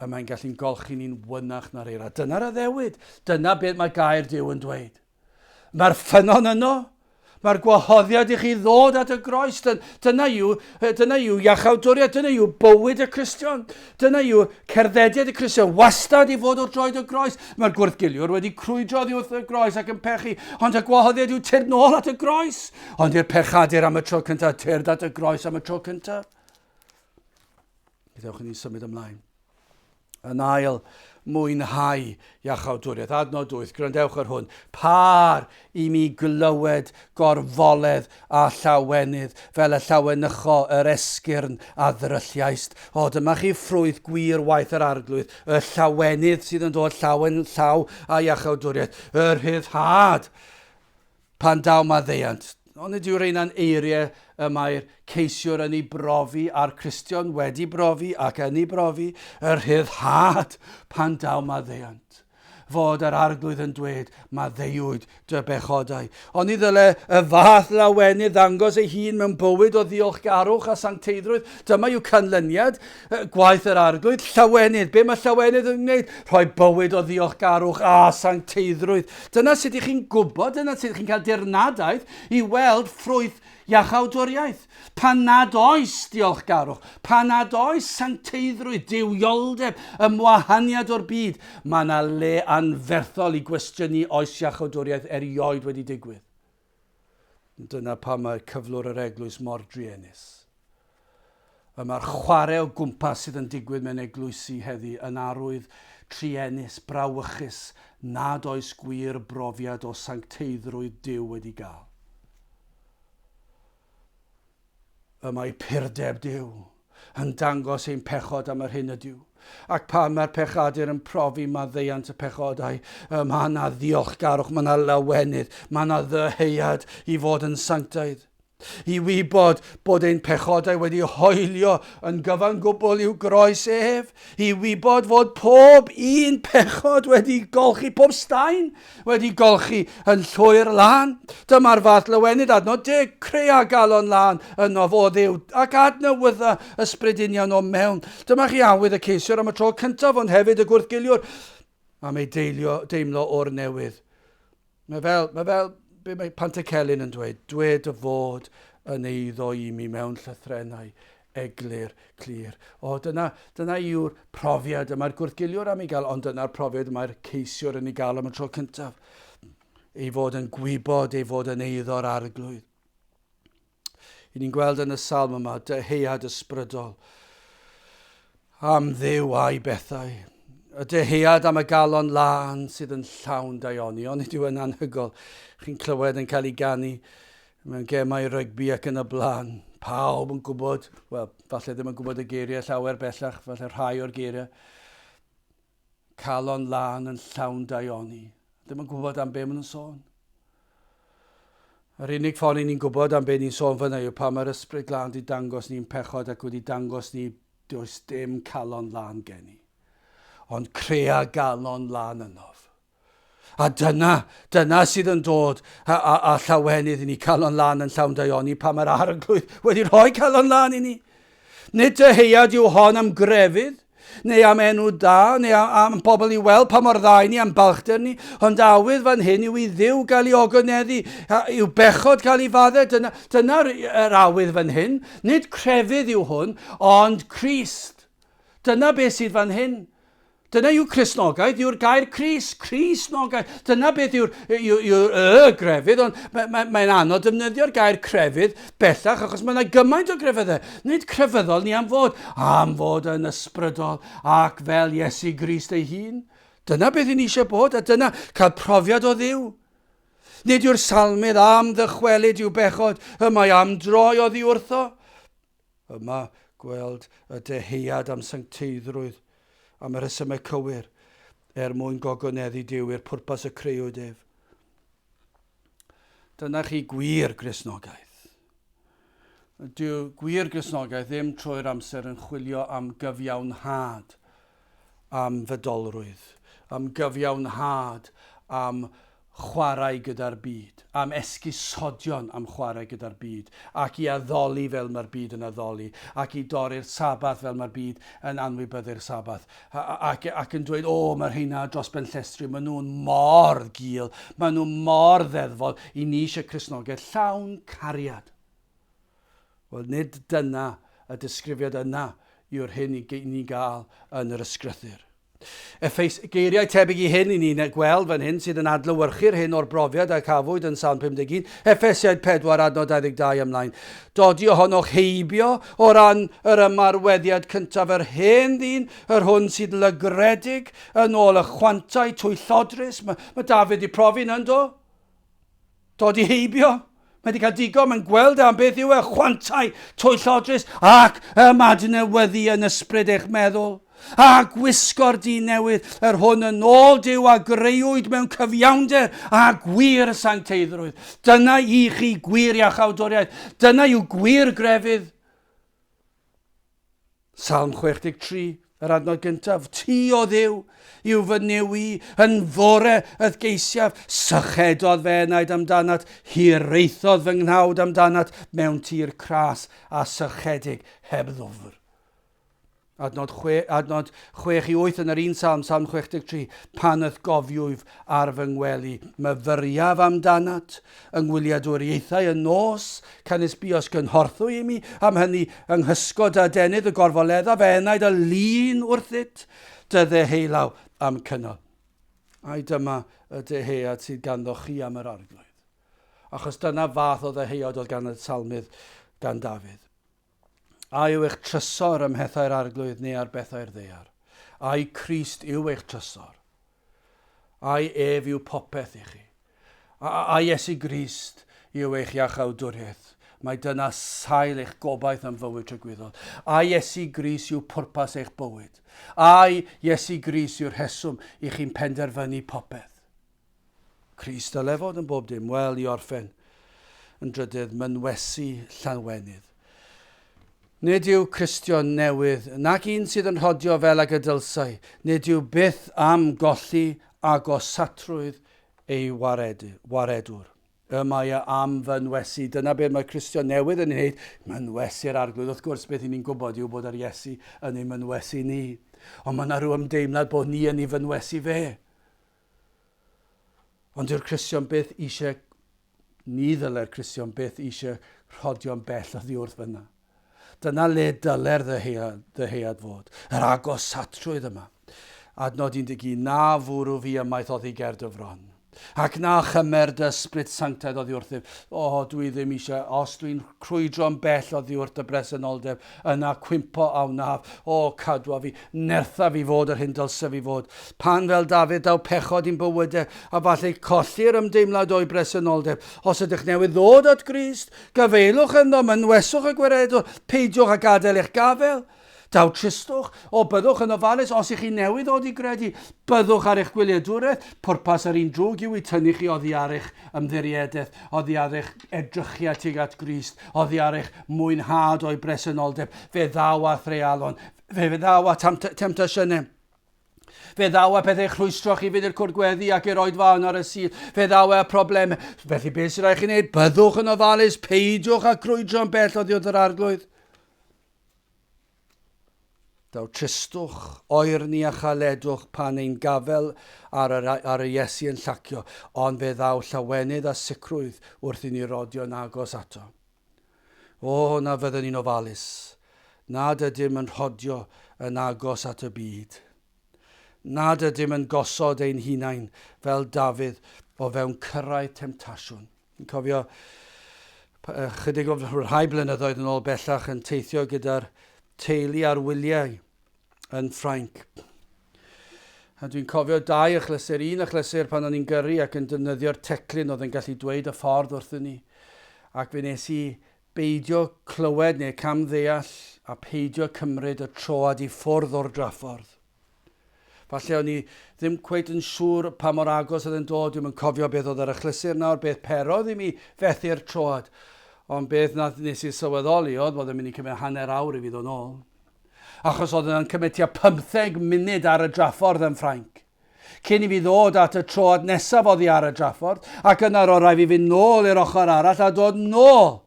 Y mae'n gallu'n golchi ni'n wynach na'r eira. Dyna'r addewid. Dyna beth mae gair Duw yn dweud. Mae'r ffynon yno. Mae'r gwahoddiad i chi ddod at y groes. Dyna yw iachawdwriaeth. Dyna yw bywyd y Cristion. Dyna yw cerddediad y Cristion. Wastad i fod o'r droed y groes. Mae'r gwrthgiliwr wedi crwydro wrth y groes ac yn pechu. Ond y gwahoddiad yw tyrd nôl at y groes. Ond i'r pechadur am y tro cyntaf, tyrd at y groes am y tro cyntaf. Gydewch ni symud ymlaen. Yn ail, mwynhau iachawdwriaeth. Adnod 8, gwrandewch ar hwn. Par i mi glywed gorfoledd a llawenydd, fel y llawenycho, yr esgyrn a ddrylliaist. O, dyma chi ffrwyth gwir waith yr arglwydd, y llawenydd sydd yn dod llaw a iachawdwriaeth, y rhyddhad pan daw maddeuant. Ond ydyw reina'n eiriau y mae'r ceisiwr yn ei brofi a'r Cristion wedi brofi ac yn ei brofi y rhyddhad pan daw maddeuant. Fod yr arglwydd yn dweud maddeuwyd dy bechodau. Ond i ddyle y fath lawenydd ddangos ei hun mewn bywyd o ddiolchgarwch a sancteiddrwydd. Dyma yw canlyniad gwaith yr arglwydd. Llawenydd. Be mae llawenydd yn gwneud? Rhoi bywyd o ddiolchgarwch a sancteiddrwydd. Dyna sut ych chi'n gwybod, dyna sut ych chi'n cael dirnadaeth i weld ffrwyth iachawdwriaeth. Pan nad oes diolchgarwch, pan nad oes sancteiddrwydd, dywioldeb, ymwahaniad o'r byd, mae yna le anferthol i gwestiynu oes iachawdwriaeth erioed wedi digwydd. Dyna pan mae cyflwr yr eglwys mor druenus. Mae'r chwarae o gwmpas sydd yn digwydd mewn eglwysi heddi yn arwydd truenus, brawychus, nad oes gwir brofiad o sancteiddrwydd Duw wedi gael. Mae purdeb Duw yn dangos ein pechod am yr hyn ydyw. Ac pan mae'r pechadur yn profi maddeuant y pechodau, mae yna ddiolchgarwch, mae yna lawenydd, mae yna ddyheuad i fod yn sanctaidd. I wybod bod ein pechodau wedi hoelio yn gyfan gwbl i'w groes ef. I wybod fod pob un pechod wedi golchi, pob stein wedi golchi yn llwyr lan. Dyma'r fath lywenydd adnod 10, creu a galon lan yno fo Dduw, ac adnewydda ysbrydunion o mewn. Dyma chi awydd y ceisiwr am y tro cyntaf, ond hefyd y gwrthgiliwr am ei deimlo o'r newydd. Mae fel be mae Pantycelyn yn dweud y fod yn eiddo i mi mewn llythrennau eglur clir. O, dyna yw'r profiad yma'r gwrthgiliwr am ei gael, ond dyna'r profiad yma'r ceisiwr yn ei gael am y tro cyntaf. Ei fod yn gwybod, ei fod yn eiddo'r arglwydd. I ni'n gweld yn y salm yma, deheuad ysbrydol am Dduw a'i bethau. Y deheuad am y galon lan sydd yn llawn daioni, ond nid yw yn anhygol. Chi'n clywed yn cael ei ganu mewn gemau rygbi ac yn y blaen. Pawb yn gwybod, wel, falle ddim yn gwybod y geiriau llawer bellach, falle rhai o'r geiriau. Calon lan yn llawn daioni. Ddim yn gwybod am be maen nhw'n sôn. Yr unig ffordd ni'n gwybod am be ni'n sôn fyna yw pa mae'r ysbryd glân wedi dangos ni'n pechod ac wedi dangos ni does dim calon lan gen i. Ond crea galon lan ynof. A dyna sydd yn dod a llawenydd i ni, calon lan yn llawn daioni, pa mae'r arglwydd wedi rhoi calon lan i ni. Nid deheuad yw hon am grefydd, neu am enw da, neu am bobl i weld pa mor dda i ni, am balchder ni, ond awydd fan hyn yw i Dduw gael ei ogoneddu, yw bechod gael ei fadde, dyna'r awydd fan hyn. Nid crefydd yw hwn, ond Crist. Dyna beth sydd fan hyn. Dyna yw Cristnogaeth, yw'r gair Cristnogaeth. Dyna beth yw'r grefydd, ond mae'n anodd defnyddio'r gair crefydd bellach, achos mae yna gymaint o grefyddau. Nid crefyddol ni am fod yn ysbrydol ac fel Iesu Grist ei hun. Dyna beth ni'n eisiau bod, a dyna cael profiad o Dduw. Nid yw'r salmydd am ddychwelyd yw bechod, y mae am droi o ddiwrtho. Yma gweld y deheuad am sancteiddrwydd, am y rhesymau cywir, mwyn gogoneddu Duw i'r pwrpas y creuwyd ef. Dyna chi gwir Gristnogaeth. Dyw gwir Gristnogaeth ddim trwy'r amser yn chwilio am gyfiawnhad am fedolrwydd, am gyfiawnhad am chwarae gyda'r byd, am esgusodion am chwarae gyda'r byd, ac i addoli fel mae'r byd yn addoli, ac i dorri'r sabath fel mae'r byd yn anwybyddu'r sabath, ac yn dweud, mae'r rheina dros ben llestri, maen nhw'n mor gul, maen nhw'n mor ddeddfol, i ni eisiau Cristnogaeth llawn cariad. Wel, nid dyna y disgrifiad yna yw'r hyn i ni gael yn yr ysgrythyr. Geiriau tebyg i hyn i ni'n gweld fan hyn sydd yn adlewyrchu'r hyn o'r brofiad a cafwyd yn Salm 51, Effesiaid 4 adnod 22 ymlaen. Dodi ohonoch heibio o ran yr ymarweddiad cyntaf yr hen ddyn, yr hwn sydd lygredig yn ôl y chwantau twyllodrus. Mae Dafydd i profi yn do? Dodi heibio. Mae wedi cael digon, mae'n gweld am beth yw y chwantau twyllodrus ac ymadnewyddu yn ysbryd eich meddwl. A gwisgo'r dyn newydd, yr hwn yn ôl Duw a greuwyd mewn cyfiawnder a gwir sancteiddrwydd. Dyna i chi gwir iachawdwriaeth. Dyna yw gwir grefydd. Salm 63, yr adnod gyntaf. Ti o Dduw yw fy newi yn fore ydd geisiaf. Sychedodd fe enaid amdanat, hireithodd fy nghnawd amdanat, mewn tir cras a sychedig heb ddofr. Adnod 6 i 8 yn yr un salm, Salm 63, pan ydd gofiwyf ar fy ngwely, myfyriaf amdanat, yngwyliadwriaethau y nos, canis bios gynhorthwy i mi, am hynny ynghysgod a denydd y gorfoledda, fe enaid y lun wrthyt, dydde heilaw am cynnal. Ai dyma y deheuad sydd ganddo chi am yr arglwydd. Achos dyna fath o ddeheuad oedd gan y salmydd gan Dafydd. A yw eich trysor ym mhethau'r arglwydd neu ar bethau'r ddaear. Ai Crist yw eich trysor. Ai ef yw popeth i chi. Ai Iesu Grist yw eich iachawdwriaeth. Mae dyna sail eich gobaith am fywyd trygwyddol. Ai Iesu Grist yw pwrpas eich bywyd. Ai Iesu Grist yw'r rheswm i chi'n penderfynu popeth. Crist a lefod yn bob dim. Wel, i orffen. yn drydydd, mynwesu llawenydd. Nid yw Cristion newydd, nac un sydd yn rhodio fel ag y dylsau, nid yw byth am golli agosatrwydd ei waredwr. Mae am fynwesu. Dyna beth mae Cristion newydd yn ei wneud, mynwesu'r arglwydd. Wrth gwrs, beth ni'n gwybod yw bod yr Iesu yn ei mynwesu ni. Ond mae yna rhyw ymdeimlad bod ni yn ei fynwesu fe. Ond yw'r Cristion byth eisiau, ni ddylai'r Cristion byth eisiau rhodio'n bell oddi wrth fyna. Dyna le dyle'r ddyhead fod. Yr agosatrwydd yma. Adnod 11, na fwrw fi ymaith oddi ger dy fron. Ac na chymer dy ysbryd sanctaidd oddi wrthyf. Dwi ddim eisiau, os dwi'n crwydro'n bell oddi wrth y bresenoldeb, yna cwympo awnaf, cadwa fi, nertha fi fod yr hyn dylse fi fod. Pan fel Dafydd daw pechod i'n bywydau, a falle colli'r ymdeimlad o'i bresenoldeb. Os ydych newydd ddod at Grist, gyfeilwch ynddo, mynweswch y gweredwr, peidiwch a gadael eich gafel. Daw tristwch, byddwch yn ofalus, os ych chi newydd ddod i gredu, byddwch ar eich gwyliadwraeth, pwrpas yr un drwg yw i tynnu chi oddi ar eich ymddiriedeth, oddi ar eich edrychiad tuag at Grist, oddi ar eich mwynhad o'i bresenoldeb, fe ddaw a threialon, fe ddaw a temptasiynau. Fe ddaw a pethau chlwystro chi fydd i'r cwrgweddi ac i'r oedfawn ar y sil. Fe ddaw a problemau. Felly beth sy'n rhaid chi wneud? Byddwch yn ofalus, peidiwch a crwydro'n bell oddi wrth yr arglwydd. Daw tristwch, oerni a chaledwch pan ein gafel ar y Iesu yn llacio, ond fe ddaw llawenydd a sicrwydd wrth i ni rodio'n agos ato. Na fyddwn ni'n ofalus, nad ydym yn rhodio yn agos at y byd. Nad ydym yn gosod ein hunain fel Dafydd o fewn cyrraedd temptasiwn. Yn cofio chydig o rhai blynyddoedd yn ôl bellach yn teithio gyda'r teulu ar wyliau yn Ffrainc. A dwi'n cofio dau achlysur, un achlysur pan o'n i'n gyrru ac yn defnyddio'r teclyn oedd yn gallu dweud y ffordd wrthyn ni. Ac fe nes i beidio clywed neu camddeall a peidio cymryd y troad i ffwrdd o'r draffordd. Falle o'n i ddim cweit yn siŵr pa mor agos oedd yn dod, dwi'n cofio beth oedd yr achlysur nawr, beth perodd i mi fethu'r troad. Ond beth nes i sylweddoli oedd yn mynd i cymryd hanner awr i fi ddod nôl. Achos oedd yn cymryd tua 15 munud ar y draffordd yn Ffrainc. Cyn i fi ddod at y troad nesaf oddi ar y draffordd, ac yna roedd rhaid fi fynd nôl i'r ochr arall a dod nôl.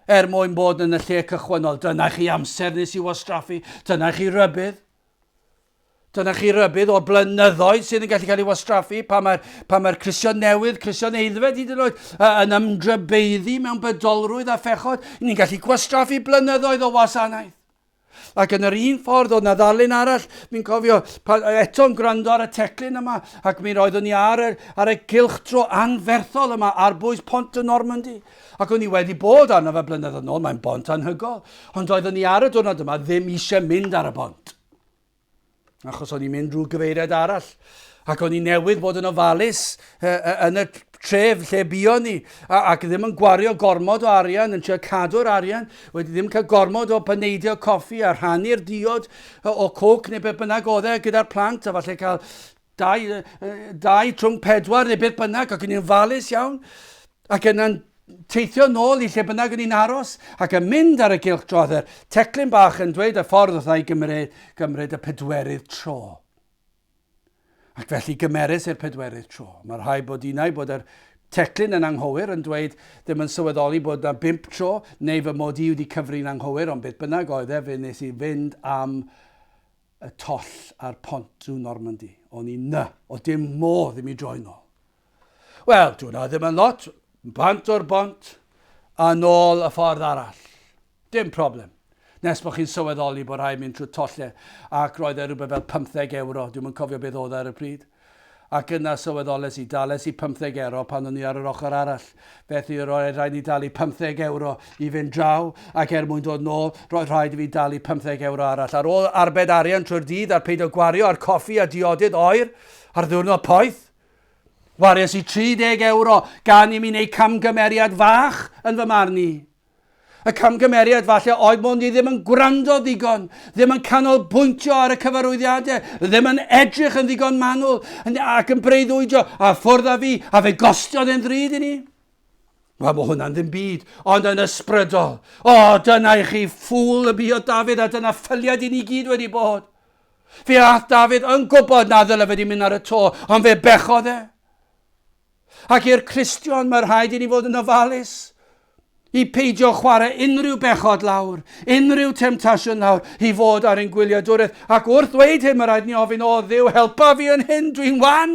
Mwyn bod yn y lle cychwynnol. Dyna chi amser nes i wastraffu, dyna chi rybydd. Dyna chi rybydd o blynyddoedd sydd yn gallu cael ei wastraffu pa mae'r Cristion newydd, Cristion eiddfed hyd yn oed yn ymdrybeiddi mewn bydolrwydd a phechod. Ni'n gallu gwastraffu blynyddoedd o wasanaeth. Ac yn yr un ffordd o na ddarlun arall, mi'n cofio eto'n gwrando ar y teclyn yma, ac mi roeddwn ni ar y gylchdro anferthol yma ar bwys Pont y Normandy. Ac o'n i wedi bod arno fe blynyddoedd yn ôl, mae'n bont anhygol. Ond oeddwn ni ar y diwrnod yma ddim eisiau mynd ar y bont. Achos o'n i'n mynd drwy gyfeiriad arall. Ac o'n i newydd bod yn ofalus yn y tref lle buon ni. Ac ddim yn gwario gormod o arian, yn trio cadw'r arian. Wedi ddim cael gormod o paneidio coffi a rhannu'r diod o coc neu beth bynnag oedd gyda'r plant. A falle cael 2 trwng 4 neu beth bynnag. Ac o'n i'n ofalus iawn. Ac yna'n teithio nôl i lle bynnag yn un aros ac yn mynd ar y gylchdrodder. Teclyn bach yn dweud y ffordd wrth ei gymryd y 4 tro. Ac felly gymerus i'r 4 tro. Mae'r rhaid bod yr teclyn yn anghywir yn dweud ddim yn sylweddoli bod yna 5 tro neu fy mod i wedi cyfri'n anghywir, ond beth bynnag oedd fe nes i fynd am y toll ar Pont y Normandy. O'n i o dim modd i mi droi nôl. Wel, dwi'n ddim yn lot. Bant o'r bont a nôl y ffordd arall. Dim problem. Nes bod chi'n sylweddoli bod rhaid mynd trwy tollau ac roedd rhywbeth fel 15 euro. Dwi'n yn cofio beth oedd ar y pryd. Ac yna sylweddoles i 15 euro pan o'n i ar yr ochr arall. Felly roedd rhaid i dalu 15 euro i fynd draw ac mwyn dod nôl, roedd rhaid i fi dalu 15 euro arall. Ar ôl arbed arian trwy'r dydd a'r peidio gwario ar coffi a diodydd oer ar ddiwrnod poeth. Wariais i 30 euro gan i mi wneud camgymeriad fach yn fy marn i. Y camgymeriad falle oedd mod i ddim yn gwrando ddigon, ddim yn canolbwyntio ar y cyfarwyddiadau, ddim yn edrych yn ddigon manwl ac yn breuddwydio a ffwrdd â fi a fe gostiodd yn ddrud i ni. Wel, mae hwnna'n ddim byd, ond yn ysbrydol. Dyna i chi ffwl y bu o Dafydd, a dyna ffyliad i ni gyd wedi bod. Fe ath Dafydd yn gwybod na ddyle fe wedi mynd ar y to, ond fe bechodd e. Ac i'r Cristion, mae rhaid i ni fod yn ofalus i peidio chwarae unrhyw bechod lawr, unrhyw temptasiwn lawr, i fod ar ein gwyliadwraeth. Ac wrth dweud hyn, mae rhaid ni ofyn, Dduw, helpa fi yn hyn, dwi'n wan.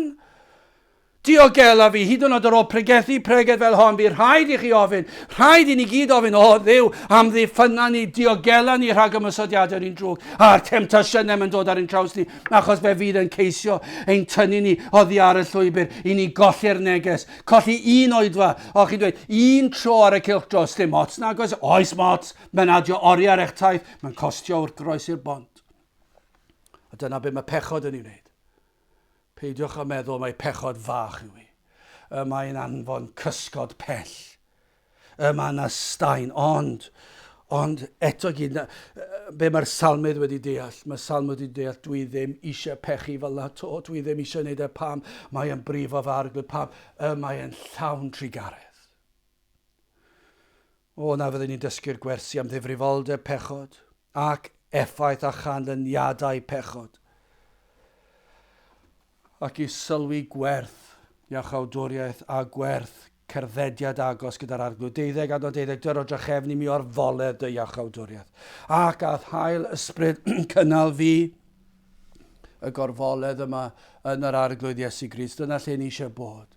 Diogela fi, hyd yn oed ar ôl pregethu pregeth fel hon, fi rhaid i chi ofyn, rhaid i ni gyd ofyn, Dduw, am ddiffynna ni, diogela ni rhag ymysodiadau ni'n drwg, a'r temptasiynau yn dod ar ein traws ni, achos fe fydd yn ceisio ein tynnu ni oddi ar y llwybr, i ni golli'r neges, colli un oedfa, o chi'n dweud, un tro ar y cylch dros, dim ots nag oes mots, mae'n adio oriau ar eich taith, mae'n costio wrth groes i'r bont. A dyna be mae pechod yn ei wneud. Peidiwch a meddwl mae pechod fach yw i. Mae'n anfon cysgod pell. Mae'n astayn, ond eto gyd, be mae'r salmydd wedi deall? Mae salm wedi deall, dwi ddim eisiau pechu fel na to, dwi ddim eisiau gwneud e pam, mae'n brif o farglwyd pam, mae'n llawn trigaredd. Na fyddwn ni'n dysgu'r gwersi am ddifrifoldeb pechod, ac effaith a chanlyniadau pechod. Ac i sylwi gwerth iachawdwriaeth a gwerth cerddediad agos gyda'r arglwydd. 12 o drachefnu mi o'r foledd dy iachawdwriaeth. Ac ath hael ysbryd cynnal fi y gorfoledd yma yn yr arglwydd Iesu Grist. Dyna lle ni eisiau bod.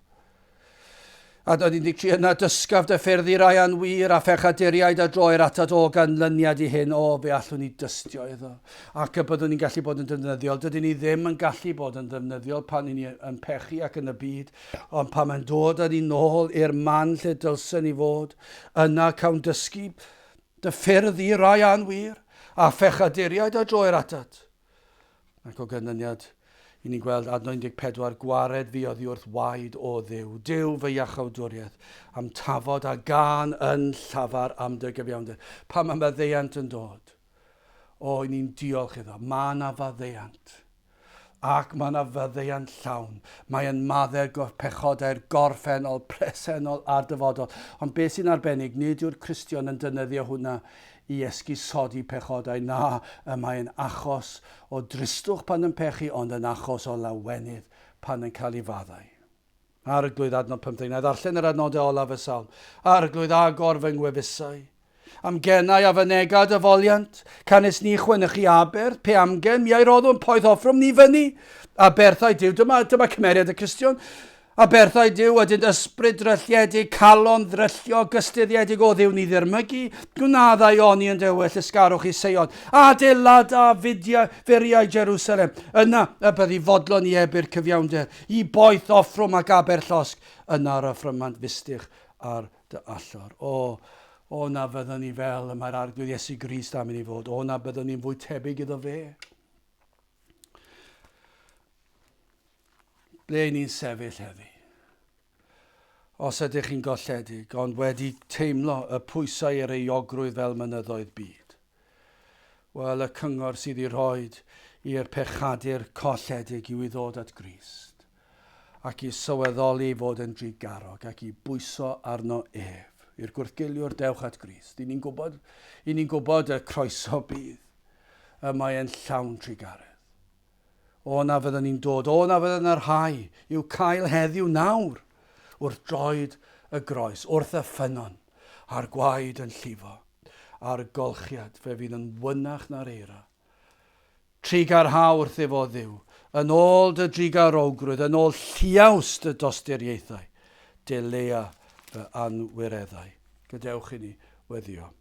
A doedd ni'n digri yna dysgaf dy ffyrdd i rai anwir a phechaduriaid a droi'r atat o ganlyniad i hyn, fe allwn ni dystio iddo. Ac y byddwn ni'n gallu bod yn defnyddiol. Dydyn ni ddim yn gallu bod yn defnyddiol pan ni yn pechu ac yn y byd, ond pan mae'n dod â ni nôl i'r man lle dylsen ni fod, yna cawn dysgu dy ffyrdd i rai anwir a phechaduriaid a droi'r atat. Ac o ganlyniad, i ni'n gweld adnod 14, gwared fi oddi wrth waed o Dduw. Duw fy iachawdwriaeth, am tafod a gan yn llafar am dy gyfiawnder. Pan mae maddeuant yn dod, i ni'n diolch iddo. Mae yna faddeuant. Ac mae yna faddeuant llawn. Mae'n maddau pechodau'r gorffennol, presennol a'r dyfodol. Ond beth sy'n arbennig, nid yw'r Cristion yn defnyddio hwnna i esgusodi pechodau. Na, mae'n achos o dristwch pan yn pechu, ond yn achos o lawenydd pan yn cael ei faddau. Arglwydd adnod 15, na ddarllen yr adnodau olaf y Salm. Arglwydd agor fy ngwefusau. Am gennau a fynegad y foliant, canes ni chwynychu aber, pe amgen, mi ai roddwn poeth offrwm ni fyny. A berthau Duw, dyma cymeriad y Cristion. A berthau Duw ydyn ysbryd drylliedig, calon ddryllio, gystyddiedig o Dduw ni ddirmygu, gwnaddau oni yn dywell ysgarwch i Seion, adeilad a furiau Jerusalem. Yna y byddi fodlon i ebyr cyfiawnder, i boeth offrwm ac aber llosg, yna'r ffrymant fustych ar dy allor. Na fyddwn ni fel mae'r arglwydd Iesu Grist am i ni fod. Na byddwn ni'n fwy tebyg iddo fe. Ble ni'n sefyll heddi? Os ydych chi'n golledig, ond wedi teimlo y pwysau i'r euogrwydd fel mynyddoedd byd. Wel, y cyngor sydd i roed i'r pechadur colledig yw i ddod at Grist, ac i sylweddoli fod yn drigarog, ac i bwyso arno ef. I'r gwrthgiliwr, dewch at Grist. I ni'n gwybod y croeso bydd, mae'n llawn trigaredd. Na fyddwn ni'n dod, na fyddwn yr hau, i'w cael heddiw nawr, wrth droed y groes, wrth y ffynon, a'r gwaed yn llifo, a'r golchiad fe fydd yn wynach na'r eira. Trigar hawrth efo Dduw, yn ôl dy drigarogrwydd, yn ôl lliawst y dosturiaethau, Dilea fy anwireddau. Gadewch i ni weddio.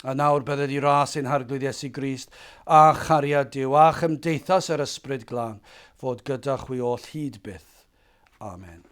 A nawr bydde di ras ein harglwydd Iesu Grist, a chariad Duw, a chymdeithas yr ysbryd glân, fod gyda chwi oll hyd byth. Amen.